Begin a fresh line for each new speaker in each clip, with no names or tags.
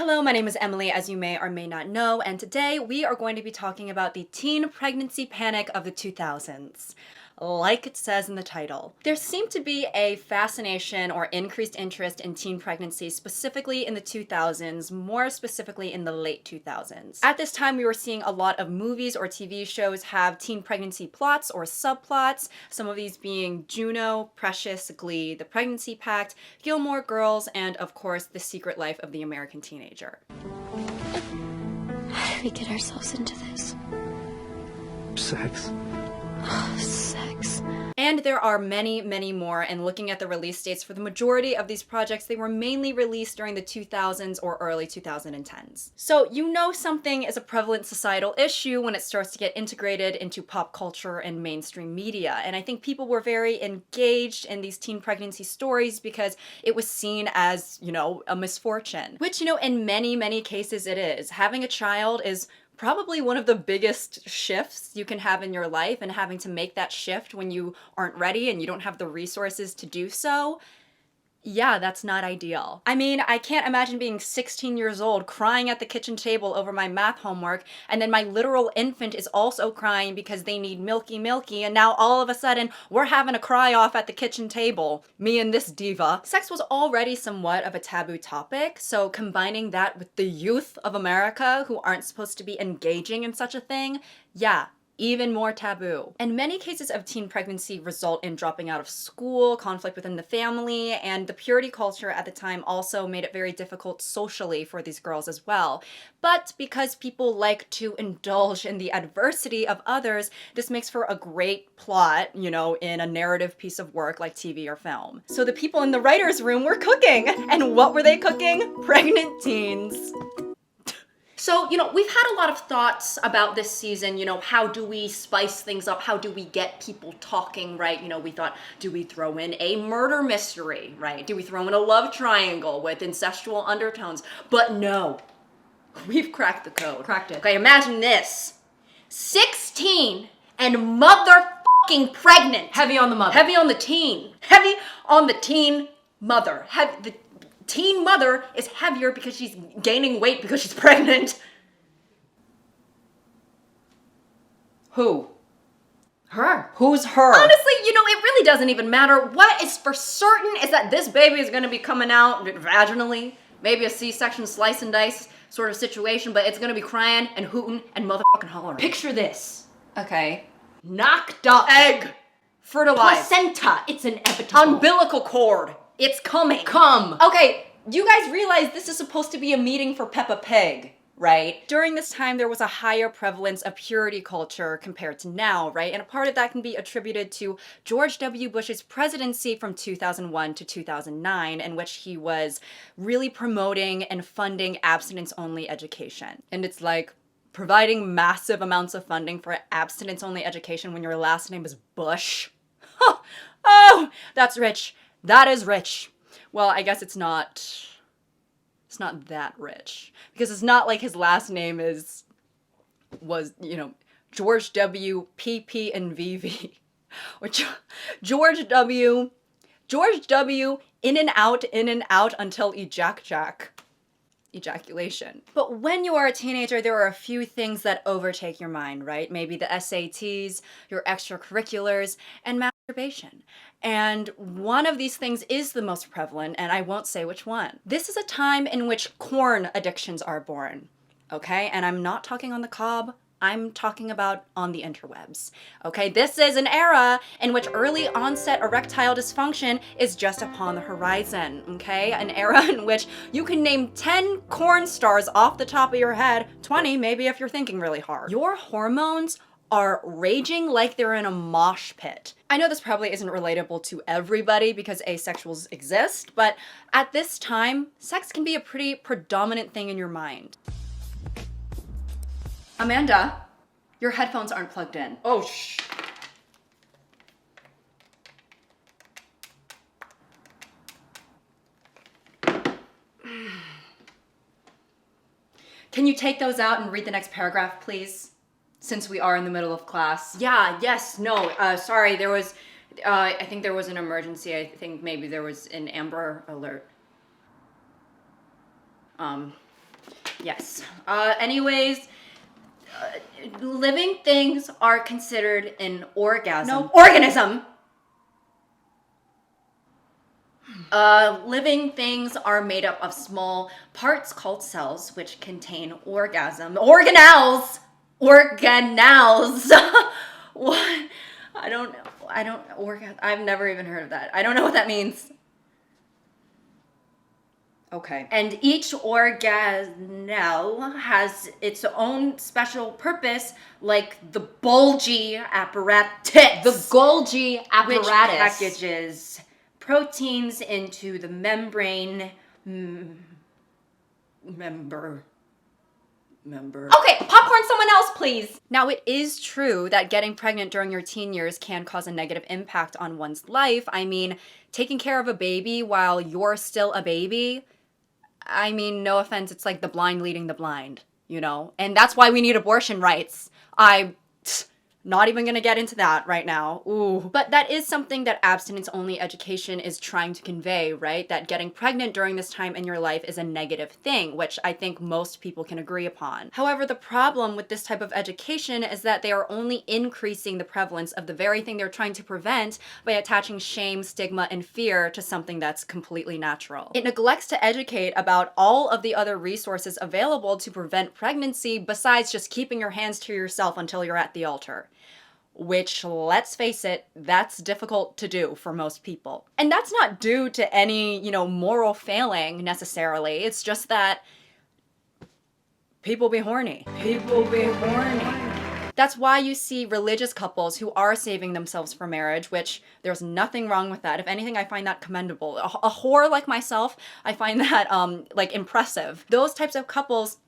Hello, my name is Emily, as you may or may not know, and today we are going to be talking about the teen pregnancy panic of the 2000s. Like it says in the title. There seemed to be a fascination or increased interest in teen pregnancy, specifically in the 2000s, more specifically in the late 2000s. At this time, we were seeing a lot of movies or TV shows have teen pregnancy plots or subplots, some of these being Juno, Precious, Glee, The Pregnancy Pact, Gilmore Girls, and of course, The Secret Life of the American Teenager.
How did we get ourselves into this?
Sex.
Sex.
And there are many, many more, and looking at the release dates for the majority of these projects, they were mainly released during the 2000s or early 2010s. So you know something is a prevalent societal issue when it starts to get integrated into pop culture and mainstream media. And I think people were very engaged in these teen pregnancy stories because it was seen as, a misfortune. Which, in many, many cases it is. Having a child is probably one of the biggest shifts you can have in your life, and having to make that shift when you aren't ready and you don't have the resources to do so, yeah, that's not ideal. I mean, I can't imagine being 16 years old crying at the kitchen table over my math homework, and then my literal infant is also crying because they need milky milky, and now all of a sudden we're having a cry off at the kitchen table, me and this diva. Sex was already somewhat of a taboo topic, so combining that with the youth of America who aren't supposed to be engaging in such a thing, yeah, even more taboo. And many cases of teen pregnancy result in dropping out of school, conflict within the family, and the purity culture at the time also made it very difficult socially for these girls as well. But because people like to indulge in the adversity of others, this makes for a great plot, in a narrative piece of work like TV or film. So the people in the writer's room were cooking. And what were they cooking? Pregnant teens. So, we've had a lot of thoughts about this season, how do we spice things up? How do we get people talking, right? We thought, do we throw in a murder mystery, right? Do we throw in a love triangle with incestual undertones? But no, we've cracked the code.
Cracked it.
Okay, imagine this. 16 and motherfucking pregnant.
Heavy on the mother.
Heavy on the teen. Heavy on the teen mother. The teen mother is heavier because she's gaining weight because she's pregnant. Who?
Her.
Who's her? Honestly, it really doesn't even matter. What is for certain is that this baby is going to be coming out vaginally. Maybe a C-section slice and dice sort of situation, but it's going to be crying and hooting and motherfucking hollering.
Picture this.
Okay.
Knocked up.
Egg. Fertilized.
Placenta. It's inevitable.
Umbilical cord. It's coming.
Come.
Okay, you guys realize this is supposed to be a meeting for Peppa Pig, right? During this time, there was a higher prevalence of purity culture compared to now, right? And a part of that can be attributed to George W. Bush's presidency from 2001 to 2009, in which he was really promoting and funding abstinence-only education. And it's like providing massive amounts of funding for abstinence-only education when your last name is Bush. Oh, that's rich. That is rich. Well, I guess it's not that rich. Because it's not like his last name was George W. PP and VV. Or George W. In and out until ejaculation. But when you are a teenager, there are a few things that overtake your mind, right? Maybe the SATs, your extracurriculars, and masturbation. And one of these things is the most prevalent, and I won't say which one. This is a time in which corn addictions are born, okay? And I'm not talking on the cob, I'm talking about on the interwebs, okay? This is an era in which early onset erectile dysfunction is just upon the horizon, okay? An era in which you can name 10 corn stars off the top of your head, 20 maybe if you're thinking really hard. Your hormones are raging like they're in a mosh pit. I know this probably isn't relatable to everybody because asexuals exist, but at this time, sex can be a pretty predominant thing in your mind. Amanda, your headphones aren't plugged in.
Oh, shh.
Can you take those out and read the next paragraph, please? Since we are in the middle of class. Sorry, there was, I think there was an emergency. I think maybe there was an Amber Alert. Yes. Anyways, living things are considered an orgasm. No, organism! Living things are made up of small parts called cells, which contain organelles! Organelles! What? I've never even heard of that. I don't know what that means. Okay. And each organelle has its own special purpose, like the Golgi apparatus.
The Golgi apparatus.
Which packages proteins into the membrane member.
Okay, popcorn someone else, please.
Now, it is true that getting pregnant during your teen years can cause a negative impact on one's life. I mean, taking care of a baby while you're still a baby, I mean, no offense, it's like the blind leading the blind, you know? And that's why we need abortion rights. Not even gonna get into that right now. Ooh. But that is something that abstinence-only education is trying to convey, right? That getting pregnant during this time in your life is a negative thing, which I think most people can agree upon. However, the problem with this type of education is that they are only increasing the prevalence of the very thing they're trying to prevent by attaching shame, stigma, and fear to something that's completely natural. It neglects to educate about all of the other resources available to prevent pregnancy besides just keeping your hands to yourself until you're at the altar. Which, let's face it, that's difficult to do for most people. And that's not due to any, moral failing necessarily. It's just that people be horny. People be horny. That's why you see religious couples who are saving themselves for marriage, which there's nothing wrong with that. If anything, I find that commendable. A whore like myself, I find that, impressive. Those types of couples,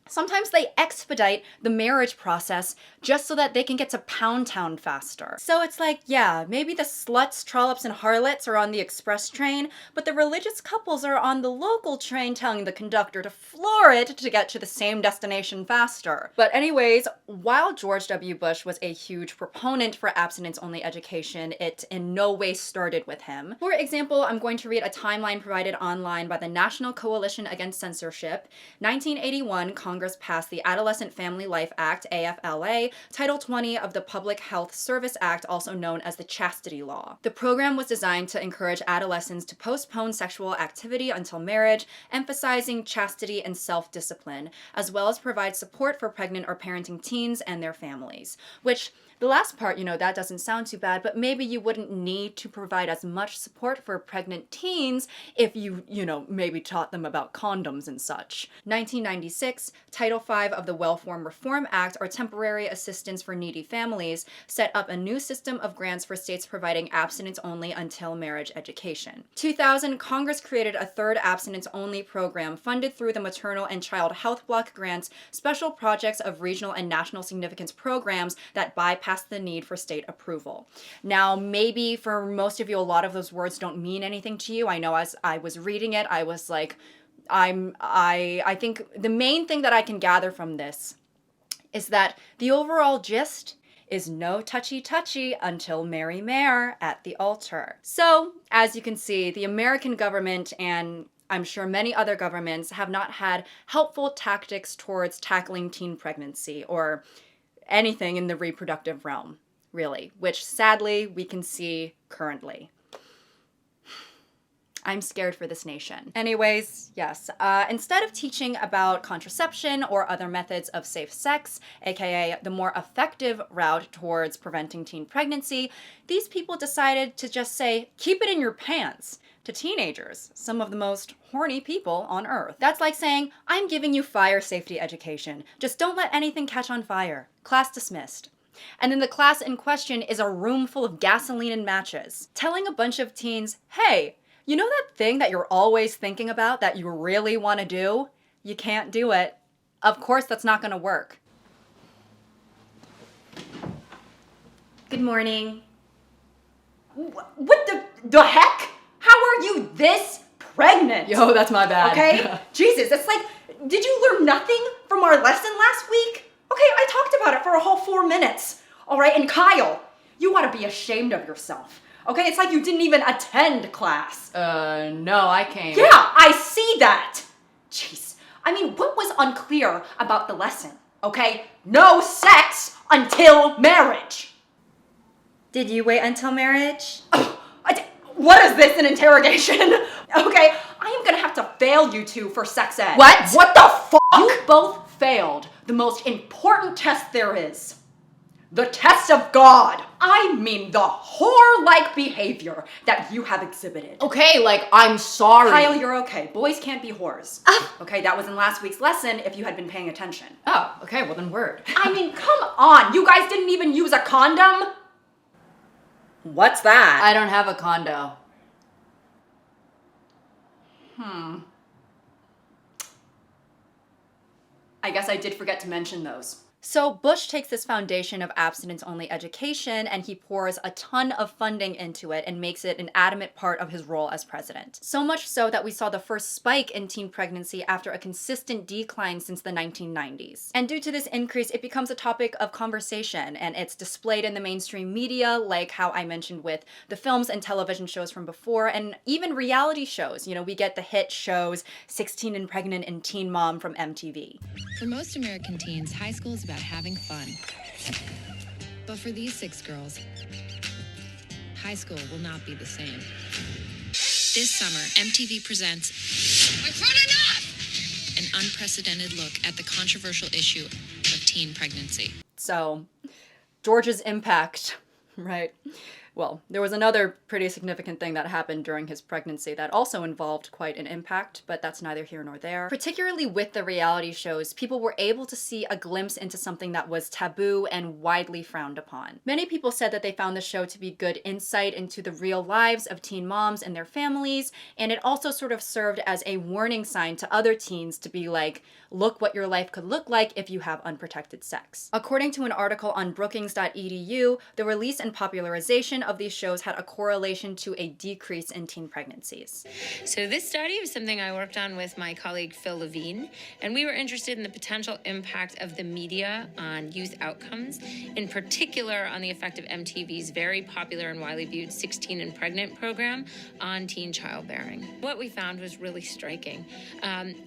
sometimes they expedite the marriage process just so that they can get to Pound Town faster. So it's like, yeah, maybe the sluts, trollops, and harlots are on the express train, but the religious couples are on the local train telling the conductor to floor it to get to the same destination faster. But anyways, while George W. Bush was a huge proponent for abstinence-only education, it in no way started with him. For example, I'm going to read a timeline provided online by the National Coalition Against Censorship. 1981, Congress passed the Adolescent Family Life Act, AFLA, Title 20 of the Public Health Service Act, also known as the Chastity Law. The program was designed to encourage adolescents to postpone sexual activity until marriage, emphasizing chastity and self-discipline, as well as provide support for pregnant or parenting teens and their families. Which, the last part, that doesn't sound too bad, but maybe you wouldn't need to provide as much support for pregnant teens if you maybe taught them about condoms and such. 1996, Title V of the Welfare Reform Act, or Temporary Assistance for Needy Families, set up a new system of grants for states providing abstinence-only until marriage education. 2000, Congress created a third abstinence-only program funded through the Maternal and Child Health Block Grants, special projects of regional and national significance programs that bypass the need for state approval. Now, maybe for most of you, a lot of those words don't mean anything to you. I know as I was reading it, I was like, I think the main thing that I can gather from this is that the overall gist is no touchy-touchy until Mary Mare at the altar. So, as you can see, the American government and I'm sure many other governments have not had helpful tactics towards tackling teen pregnancy or anything in the reproductive realm, really, which sadly we can see currently. I'm scared for this nation. Anyways, yes, instead of teaching about contraception or other methods of safe sex, aka the more effective route towards preventing teen pregnancy, these people decided to just say, keep it in your pants, to teenagers, some of the most horny people on earth. That's like saying, I'm giving you fire safety education. Just don't let anything catch on fire. Class dismissed. And then the class in question is a room full of gasoline and matches. Telling a bunch of teens, hey, you know that thing that you're always thinking about that you really want to do? You can't do it. Of course that's not going to work. Good morning.
What the heck? How are you this pregnant?
Yo, that's my bad.
Okay? Jesus, it's like, did you learn nothing from our lesson last week? Okay, I talked about it for a whole 4 minutes. All right, and Kyle, you ought to be ashamed of yourself. Okay, it's like you didn't even attend class.
No, I came.
Yeah, I see that. Jeez. I mean, what was unclear about the lesson? Okay? No sex until marriage.
Did you wait until marriage?
What is this, an interrogation? Okay, I am gonna have to fail you two for sex ed.
What?
What the fuck? You both failed the most important test there is. The test of God. I mean the whore-like behavior that you have exhibited.
Okay, like, I'm sorry.
Kyle, you're okay. Boys can't be whores. Okay, that was in last week's lesson if you had been paying attention.
Oh, okay, well then word.
I mean, come on. You guys didn't even use a condom?
What's that?
I don't have a condo.
I guess I did forget to mention those.
So Bush takes this foundation of abstinence-only education and he pours a ton of funding into it and makes it an adamant part of his role as president. So much so that we saw the first spike in teen pregnancy after a consistent decline since the 1990s. And due to this increase, it becomes a topic of conversation and it's displayed in the mainstream media, like how I mentioned with the films and television shows from before, and even reality shows. You know, we get the hit shows 16 and Pregnant and Teen Mom from MTV.
For most American teens, high school is about having fun. But for these 6 girls, high school will not be the same. This summer, MTV presents I've had enough! An unprecedented look at the controversial issue of teen pregnancy.
So, George's impact, right? Well, there was another pretty significant thing that happened during his pregnancy that also involved quite an impact, but that's neither here nor there. Particularly with the reality shows, people were able to see a glimpse into something that was taboo and widely frowned upon. Many people said that they found the show to be good insight into the real lives of teen moms and their families, and it also sort of served as a warning sign to other teens to be like, look what your life could look like if you have unprotected sex. According to an article on Brookings.edu, the release and popularization of these shows had a correlation to a decrease in teen pregnancies.
So this study was something I worked on with my colleague Phil Levine, and we were interested in the potential impact of the media on youth outcomes, in particular on the effect of MTV's very popular and widely viewed 16 and Pregnant program on teen childbearing. What we found was really striking.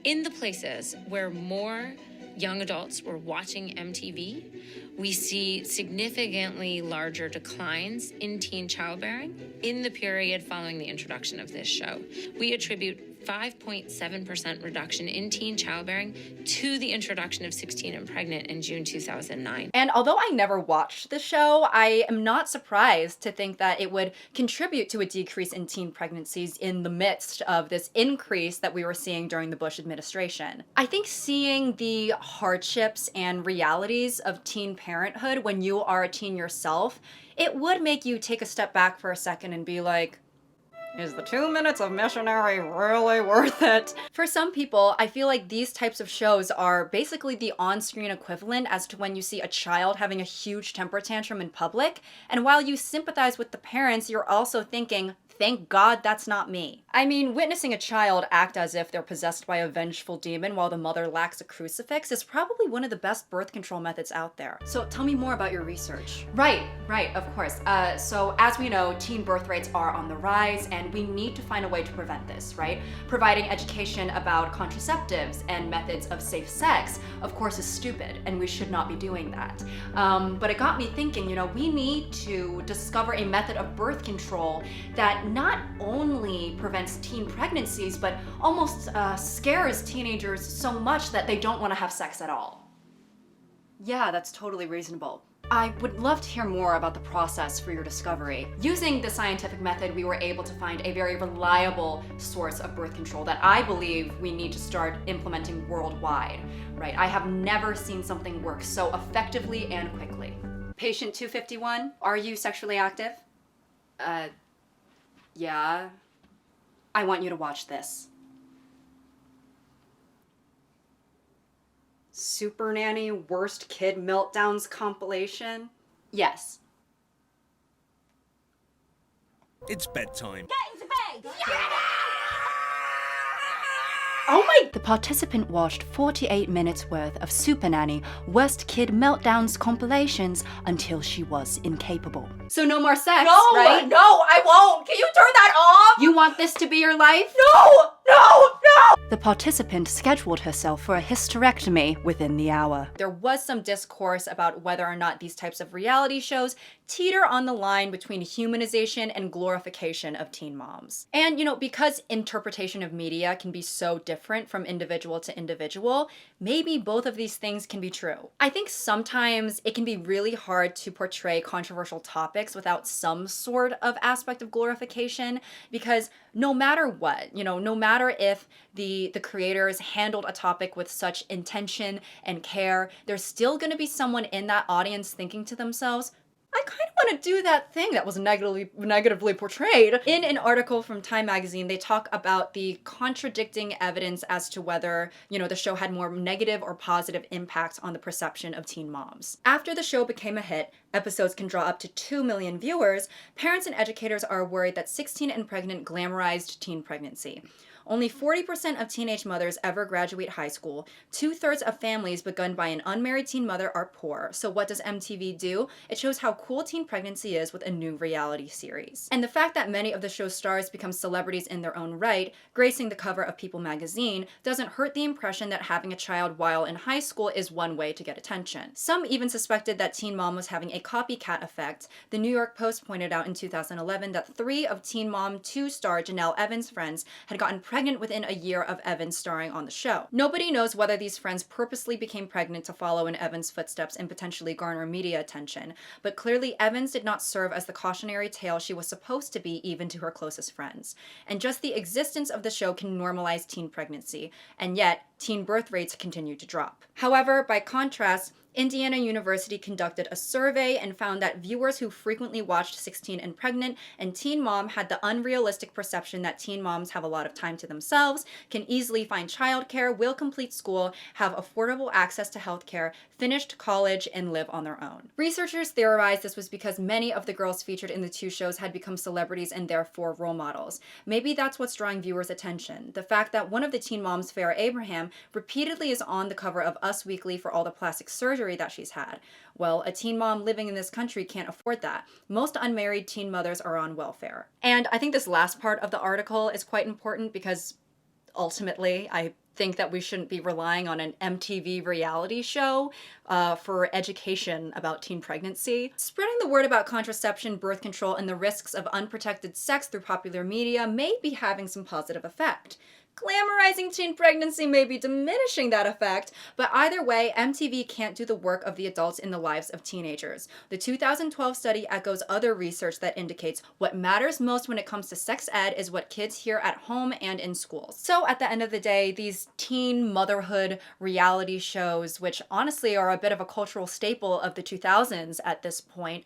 In the places where more young adults were watching MTV, we see significantly larger declines in teen childbearing in the period following the introduction of this show. We attribute 5.7% reduction in teen childbearing to the introduction of 16 and Pregnant in June 2009.
And although I never watched the show, I am not surprised to think that it would contribute to a decrease in teen pregnancies in the midst of this increase that we were seeing during the Bush administration. I think seeing the hardships and realities of teen parenthood when you are a teen yourself, it would make you take a step back for a second and be like, is the 2 minutes of missionary really worth it? For some people, I feel like these types of shows are basically the on-screen equivalent as to when you see a child having a huge temper tantrum in public, and while you sympathize with the parents, you're also thinking, thank God that's not me. I mean, witnessing a child act as if they're possessed by a vengeful demon while the mother lacks a crucifix is probably one of the best birth control methods out there. So tell me more about your research.
Right, of course. So as we know, teen birth rates are on the rise and we need to find a way to prevent this, right? Providing education about contraceptives and methods of safe sex, of course, is stupid and we should not be doing that. But it got me thinking, we need to discover a method of birth control that not only prevents teen pregnancies, but almost scares teenagers so much that they don't want to have sex at all.
Yeah, that's totally reasonable. I would love to hear more about the process for your discovery.
Using the scientific method, we were able to find a very reliable source of birth control that I believe we need to start implementing worldwide, right? I have never seen something work so effectively and quickly.
Patient 251, are you sexually active?
Yeah.
I want you to watch this. Super Nanny Worst Kid Meltdowns compilation? Yes.
It's bedtime.
Oh my! The participant watched 48 minutes worth of Super Nanny Worst Kid Meltdowns compilations until she was incapable. So no more sex, right?
No, I won't. Can you turn that off?
You want this to be your life?
No! The participant scheduled herself for a hysterectomy within the hour.
There was some discourse about whether or not these types of reality shows teeter on the line between humanization and glorification of teen moms. And, because interpretation of media can be so different from individual to individual, maybe both of these things can be true. I think sometimes it can be really hard to portray controversial topics without some sort of aspect of glorification, because no matter what, no matter if the creators handled a topic with such intention and care, there's still going to be someone in that audience thinking to themselves, I kind of want to do that thing that was negatively portrayed. In an article from Time magazine, they talk about the contradicting evidence as to whether, the show had more negative or positive impact on the perception of teen moms. After the show became a hit, episodes can draw up to 2 million viewers, parents and educators are worried that 16 and pregnant glamorized teen pregnancy. Only 40% of teenage mothers ever graduate high school. 2/3 of families begun by an unmarried teen mother are poor. So what does MTV do? It shows how cool teen pregnancy is with a new reality series. And the fact that many of the show's stars become celebrities in their own right, gracing the cover of People magazine, doesn't hurt the impression that having a child while in high school is one way to get attention. Some even suspected that Teen Mom was having a copycat effect. The New York Post pointed out in 2011 that 3 of Teen Mom 2 star Janelle Evans' friends had gotten pregnant within a year of Evans starring on the show. Nobody knows whether these friends purposely became pregnant to follow in Evans' footsteps and potentially garner media attention, but clearly Evans did not serve as the cautionary tale she was supposed to be even to her closest friends. And just the existence of the show can normalize teen pregnancy, and yet teen birth rates continue to drop. However, by contrast, Indiana University conducted a survey and found that viewers who frequently watched 16 and Pregnant and Teen Mom had the unrealistic perception that teen moms have a lot of time to themselves, can easily find childcare, will complete school, have affordable access to healthcare, finished college, and live on their own. Researchers theorized this was because many of the girls featured in the 2 shows had become celebrities and therefore role models. Maybe that's what's drawing viewers' attention. The fact that one of the teen moms, Farrah Abraham, repeatedly is on the cover of Us Weekly for all the plastic surgery that she's had. Well, a teen mom living in this country can't afford that. Most unmarried teen mothers are on welfare. And I think this last part of the article is quite important because ultimately I think that we shouldn't be relying on an MTV reality show for education about teen pregnancy. Spreading the word about contraception, birth control, and the risks of unprotected sex through popular media may be having some positive effect. Glamorizing teen pregnancy may be diminishing that effect, but either way, MTV can't do the work of the adults in the lives of teenagers. The 2012 study echoes other research that indicates what matters most when it comes to sex ed is what kids hear at home and in schools. So at the end of the day, these teen motherhood reality shows, which honestly are a bit of a cultural staple of the 2000s at this point,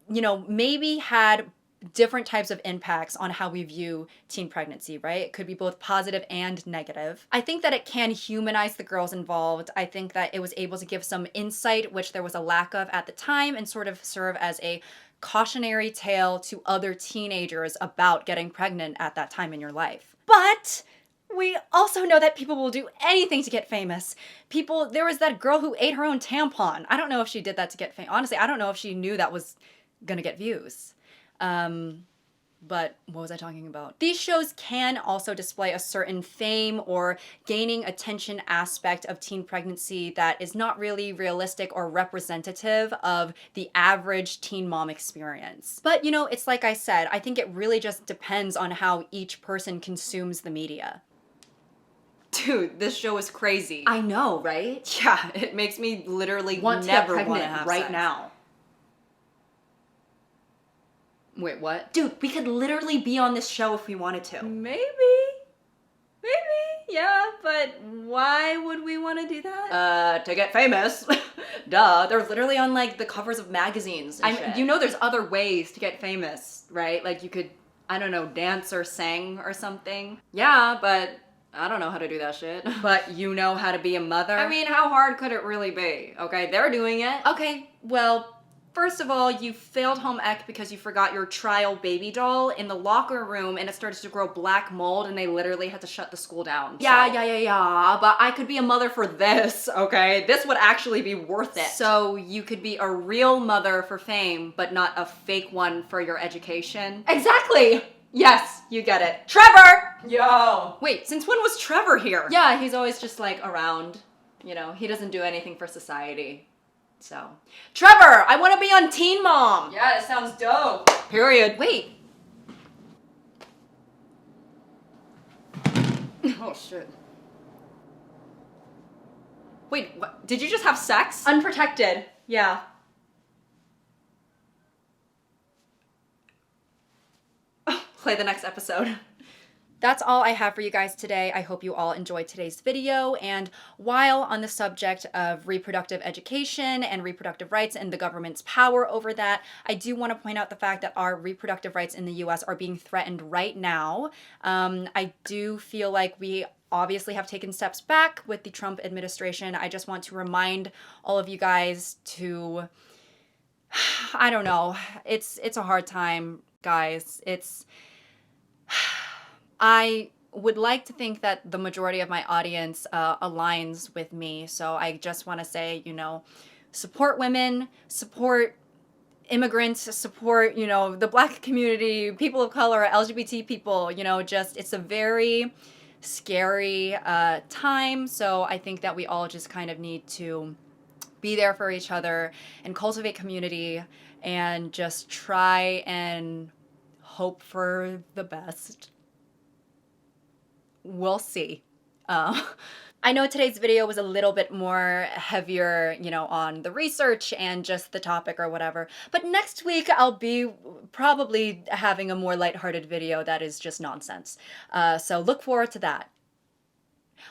maybe had different types of impacts on how we view teen pregnancy, right? It could be both positive and negative. I think that it can humanize the girls involved. I think that it was able to give some insight, which there was a lack of at the time, and sort of serve as a cautionary tale to other teenagers about getting pregnant at that time in your life. But we also know that people will do anything to get famous. There was that girl who ate her own tampon. I don't know if she did that to get famous. Honestly, I don't know if she knew that was gonna get views. But what was I talking about? These shows can also display a certain fame or gaining attention aspect of teen pregnancy that is not really realistic or representative of the average teen mom experience. But it's like I said, I think it really just depends on how each person consumes the media. Dude, this show is crazy.
I know, right?
Yeah, it makes me literally never want to have
right
sex.
now.
Wait, what?
Dude, we could literally be on this show if we wanted to.
Maybe, yeah, but why would we want to do that?
To get famous. Duh. They're literally on, the covers of magazines and shit.
There's other ways to get famous, right? Like, you could, I don't know, dance or sing or something. Yeah, but I don't know how to do that shit.
But you know how to be a mother?
I mean, how hard could it really be? Okay, they're doing it. Okay, well, first of all, you failed home ec because you forgot your trial baby doll in the locker room and it started to grow black mold and they literally had to shut the school down.
Yeah, but I could be a mother for this, okay? This would actually be worth it.
So you could be a real mother for fame, but not a fake one for your education?
Exactly! Yes, you get it.
Trevor!
Yo. Wait, since when was Trevor here?
Yeah, he's always just like around. You know, he doesn't do anything for society. So.
Trevor, I want to be on Teen Mom.
Yeah, it sounds dope.
Period.
Wait.
Oh, shit. Wait, what? Did you just have sex?
Unprotected. Yeah.
Play the next episode.
That's all I have for you guys today. I hope you all enjoyed today's video. And while on the subject of reproductive education and reproductive rights and the government's power over that, I do want to point out the fact that our reproductive rights in the US are being threatened right now. I do feel like we obviously have taken steps back with the Trump administration. I just want to remind all of you guys to, I don't know, it's a hard time, guys. I would like to think that the majority of my audience aligns with me. So I just want to say, you know, support women, support immigrants, support, you know, the Black community, people of color, LGBT people, you know, just it's a very scary time. So I think that we all just kind of need to be there for each other and cultivate community and just try and hope for the best. We'll see. I know today's video was a little bit more heavier, you know, on the research and just the topic or whatever. But next week I'll be probably having a more lighthearted video that is just nonsense. So look forward to that.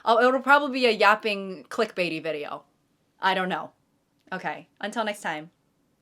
It'll probably be a yapping clickbaity video. I don't know. Okay, until next time.